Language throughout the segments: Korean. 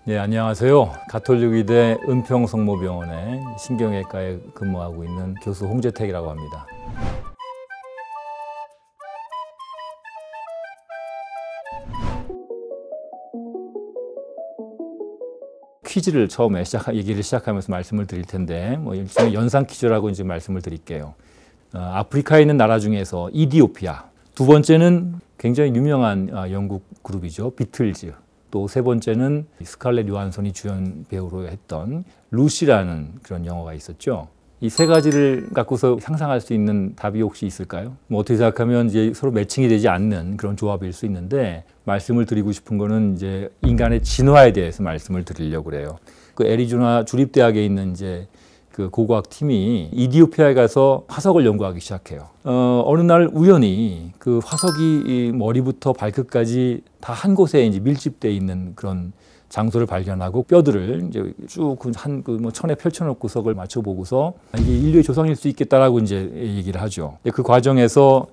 네, 안녕하세요. 가톨릭의대 은평성모병원의 신경외과에 근무하고 있는 교수 홍재택이라고 합니다. 퀴즈를 처음에 얘기를 시작하면서 말씀을 드릴 텐데, 일종의 연상 퀴즈라고 이제 말씀을 드릴게요. 아프리카에 있는 나라 중에서 이디오피아, 두 번째는 굉장히 유명한 영국 그룹이죠, 비틀즈. 또 세 번째는 스칼렛 요한슨이 주연 배우로 했던 루시라는 그런 영화가 있었죠. 이 세 가지를 갖고서 상상할 수 있는 답이 혹시 있을까요? 어떻게 생각하면 이제 서로 매칭이 되지 않는 그런 조합일 수 있는데, 말씀을 드리고 싶은 거는 이제 인간의 진화에 대해서 말씀을 드리려고 그래요. 그 애리조나 주립대학에 있는 이제 그 고고학 팀이 이디오피아에 가서 화석을 연구하기 시작해요. 어느 날 우연히 그 화석이 머리부터 발끝까지 다 한 곳에 이제 밀집되어 있는 그런 장소를 발견하고 뼈들을 이제 쭉 천에 펼쳐놓고 을 맞춰보고서 이게 인류의 조상일 수 있겠다라고 이제 얘기를 하죠. 그 과정에서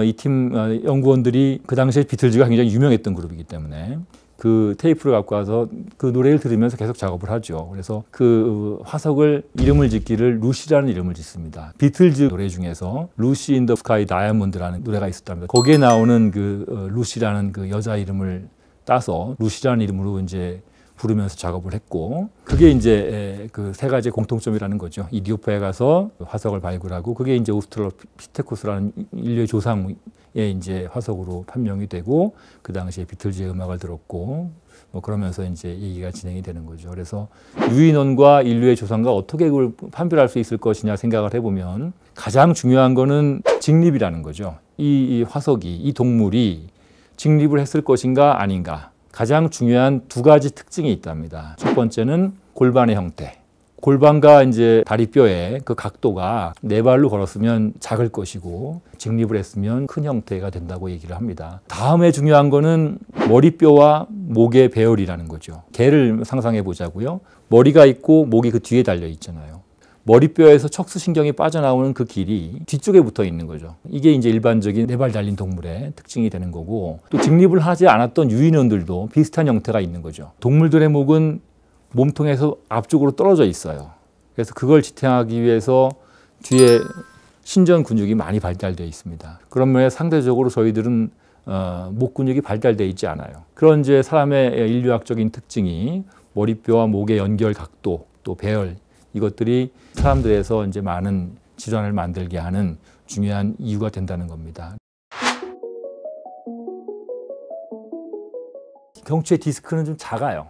이 팀 연구원들이 그 당시에 비틀즈가 굉장히 유명했던 그룹이기 때문에 그 테이프를 갖고 와서 그 노래를 들으면서 계속 작업을 하죠. 그래서 그 화석을 이름을 짓기를 루시라는 이름을 짓습니다. 비틀즈 노래 중에서 루시 인 더 스카이 다이아몬드라는 노래가 있었답니다. 거기에 나오는 그 루시라는 그 여자 이름을 따서 루시라는 이름으로 이제 부르면서 작업을 했고, 그게 이제 그 세 가지 공통점이라는 거죠. 이디오피아에 가서 화석을 발굴하고, 그게 이제 오스트랄로피테쿠스라는 인류의 조상의 이제 화석으로 판명이 되고, 그 당시에 비틀즈의 음악을 들었고, 그러면서 이제 얘기가 진행이 되는 거죠. 그래서 유인원과 인류의 조상과 어떻게 그걸 판별할 수 있을 것이냐 생각을 해보면, 가장 중요한 거는 직립이라는 거죠. 이 화석이, 이 동물이 직립을 했을 것인가 아닌가. 가장 중요한 두 가지 특징이 있답니다. 첫 번째는 골반의 형태. 골반과 이제 다리뼈의 그 각도가 네 발로 걸었으면 작을 것이고, 직립을 했으면 큰 형태가 된다고 얘기를 합니다. 다음에 중요한 거는 머리뼈와 목의 배열이라는 거죠. 개를 상상해 보자고요. 머리가 있고 목이 그 뒤에 달려 있잖아요. 머리뼈에서 척수신경이 빠져나오는 그 길이 뒤쪽에 붙어 있는 거죠. 이게 이제 일반적인 네 발 달린 동물의 특징이 되는 거고, 또 직립을 하지 않았던 유인원들도 비슷한 형태가 있는 거죠. 동물들의 목은 몸통에서 앞쪽으로 떨어져 있어요. 그래서 그걸 지탱하기 위해서 뒤에 신전 근육이 많이 발달되어 있습니다. 그런 면에 상대적으로 저희들은 목 근육이 발달되어 있지 않아요. 그런 이제 사람의 인류학적인 특징이 머리뼈와 목의 연결 각도, 또 배열, 이것들이 사람들에서 이제 많은 질환을 만들게 하는 중요한 이유가 된다는 겁니다. 경추의 디스크는 좀 작아요.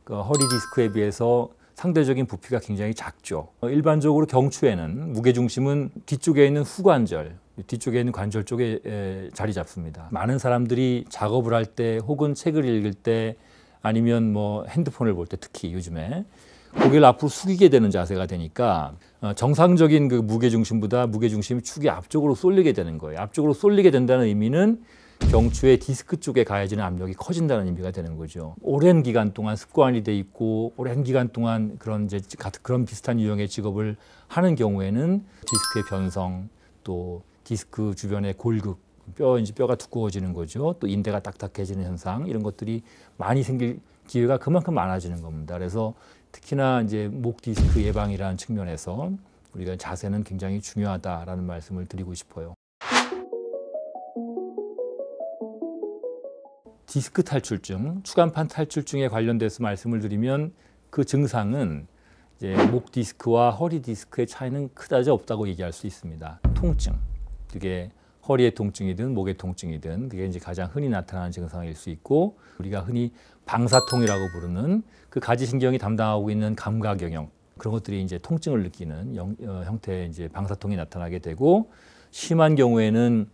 허리 디스크에 비해서 상대적인 부피가 굉장히 작죠. 일반적으로 경추에는 무게중심은 뒤쪽에 있는 후관절, 뒤쪽에 있는 관절 쪽에 자리 잡습니다. 많은 사람들이 작업을 할 때, 혹은 책을 읽을 때, 아니면 핸드폰을 볼 때, 특히 요즘에 고개를 앞으로 숙이게 되는 자세가 되니까 정상적인 그 무게중심보다 무게중심이 축이 앞쪽으로 쏠리게 되는 거예요. 앞쪽으로 쏠리게 된다는 의미는 경추의 디스크 쪽에 가해지는 압력이 커진다는 의미가 되는 거죠. 오랜 기간 동안 습관이 돼 있고, 오랜 기간 동안 그런 비슷한 유형의 직업을 하는 경우에는 디스크의 변성, 또 디스크 주변의 골극, 뼈가 두꺼워지는 거죠. 또 인대가 딱딱해지는 현상, 이런 것들이 많이 생길 기회가 그만큼 많아지는 겁니다. 그래서 특히나 이제 목 디스크 예방이라는 측면에서 우리가 자세는 굉장히 중요하다라는 말씀을 드리고 싶어요. 디스크 탈출증, 추간판 탈출증에 관련돼서 말씀을 드리면, 그 증상은 이제 목 디스크와 허리 디스크의 차이는 그다지 없다고 얘기할 수 있습니다. 통증, 그게 허리의 통증이든 목의 통증이든 그게 이제 가장 흔히 나타나는 증상일 수 있고, 우리가 흔히 방사통이라고 부르는 그 가지신경이 담당하고 있는 감각 영역, 그런 것들이 이제 통증을 느끼는 형태의 이제 방사통이 나타나게 되고, 심한 경우에는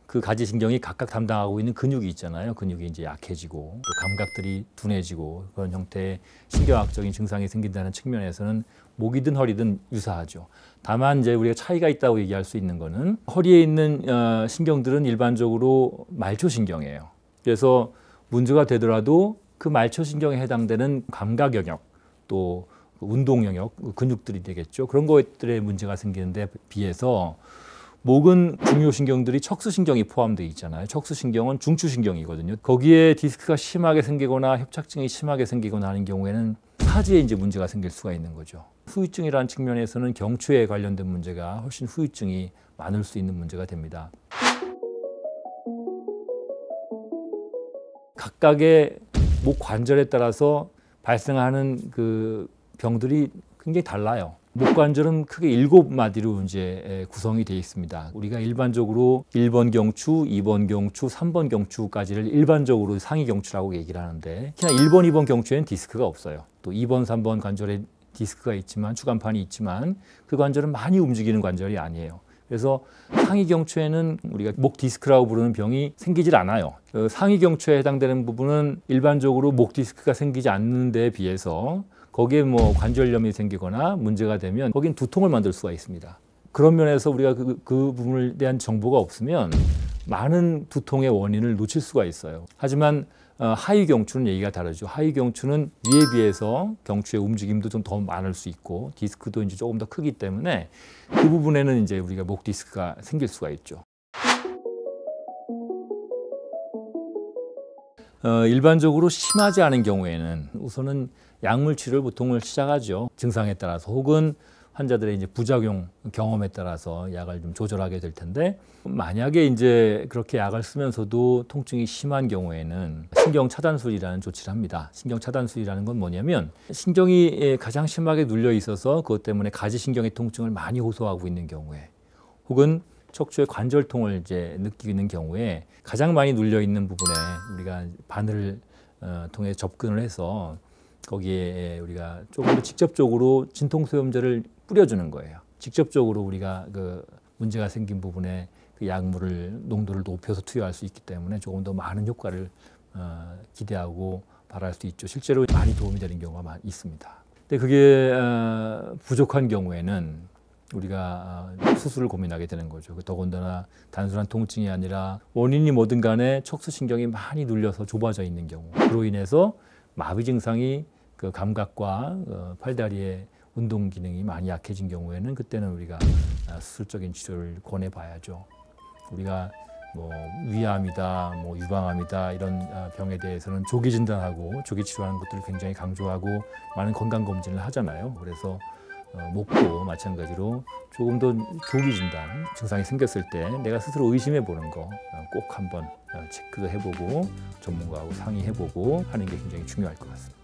그 가지신경이 각각 담당하고 있는 근육이 있잖아요. 근육이 이제 약해지고, 또 감각들이 둔해지고, 그런 형태의 신경학적인 증상이 생긴다는 측면에서는 목이든 허리든 유사하죠. 다만 이제 우리가 차이가 있다고 얘기할 수 있는 거는, 허리에 있는 신경들은 일반적으로 말초신경이에요. 그래서 문제가 되더라도 그 말초신경에 해당되는 감각 영역, 또 운동 영역, 근육들이 되겠죠. 그런 것들에 문제가 생기는데 비해서 목은 중요신경들이 척수신경이 포함되어 있잖아요. 척수신경은 중추신경이거든요. 거기에 디스크가 심하게 생기거나 협착증이 심하게 생기거나 하는 경우에는 사지에 이제 문제가 생길 수가 있는 거죠. 후유증이라는 측면에서는 경추에 관련된 문제가 훨씬 후유증이 많을 수 있는 문제가 됩니다. 각각의 목 관절에 따라서 발생하는 그 병들이 굉장히 달라요. 목 관절은 크게 7마디로 이제 구성이 되어 있습니다. 우리가 일반적으로 1번 경추, 2번 경추, 3번 경추까지를 일반적으로 상위 경추라고 얘기를 하는데, 특히나 1번, 2번 경추에는 디스크가 없어요. 또 2번, 3번 관절에 디스크가 있지만, 추간판이 있지만 그 관절은 많이 움직이는 관절이 아니에요. 그래서 상위 경추에는 우리가 목 디스크라고 부르는 병이 생기질 않아요. 상위 경추에 해당되는 부분은 일반적으로 목 디스크가 생기지 않는 데에 비해서 거기에 뭐 관절염이 생기거나 문제가 되면 거긴 두통을 만들 수가 있습니다. 그런 면에서 우리가 그 부분에 대한 정보가 없으면 많은 두통의 원인을 놓칠 수가 있어요. 하지만 하위 경추는 얘기가 다르죠. 하위 경추는 위에 비해서 경추의 움직임도 좀 더 많을 수 있고 디스크도 이제 조금 더 크기 때문에 그 부분에는 이제 우리가 목 디스크가 생길 수가 있죠. 일반적으로 심하지 않은 경우에는 우선은 약물 치료를 보통 시작하죠. 증상에 따라서 혹은 환자들의 이제 부작용 경험에 따라서 약을 좀 조절하게 될 텐데, 만약에 이제 그렇게 약을 쓰면서도 통증이 심한 경우에는 신경 차단술이라는 조치를 합니다. 신경 차단술이라는 건 뭐냐면 신경이 가장 심하게 눌려 있어서 그것 때문에 가지신경의 통증을 많이 호소하고 있는 경우에, 혹은 척추의 관절통을 이제 느끼는 경우에 가장 많이 눌려 있는 부분에 우리가 바늘을 통해 접근을 해서 거기에 우리가 조금 더 직접적으로 진통소염제를 뿌려주는 거예요. 직접적으로 우리가 그 문제가 생긴 부분에 그 약물을 농도를 높여서 투여할 수 있기 때문에 조금 더 많은 효과를 기대하고 바랄 수 있죠. 실제로 많이 도움이 되는 경우가 있습니다. 근데 그게 부족한 경우에는 우리가 수술을 고민하게 되는 거죠. 더군다나 단순한 통증이 아니라 원인이 뭐든 간에 척수신경이 많이 눌려서 좁아져 있는 경우, 그로 인해서 마비 증상이 그 감각과 팔다리의 운동 기능이 많이 약해진 경우에는 그때는 우리가 수술적인 치료를 권해봐야죠. 우리가 뭐 위암이다, 뭐 유방암이다 이런 병에 대해서는 조기 진단하고 조기 치료하는 것들을 굉장히 강조하고 많은 건강 검진을 하잖아요. 그래서 목도 마찬가지로 조금 더 조기 진단 증상이 생겼을 때 내가 스스로 의심해 보는 거 꼭 한번 체크도 해보고 전문가하고 상의해보고 하는 게 굉장히 중요할 것 같습니다.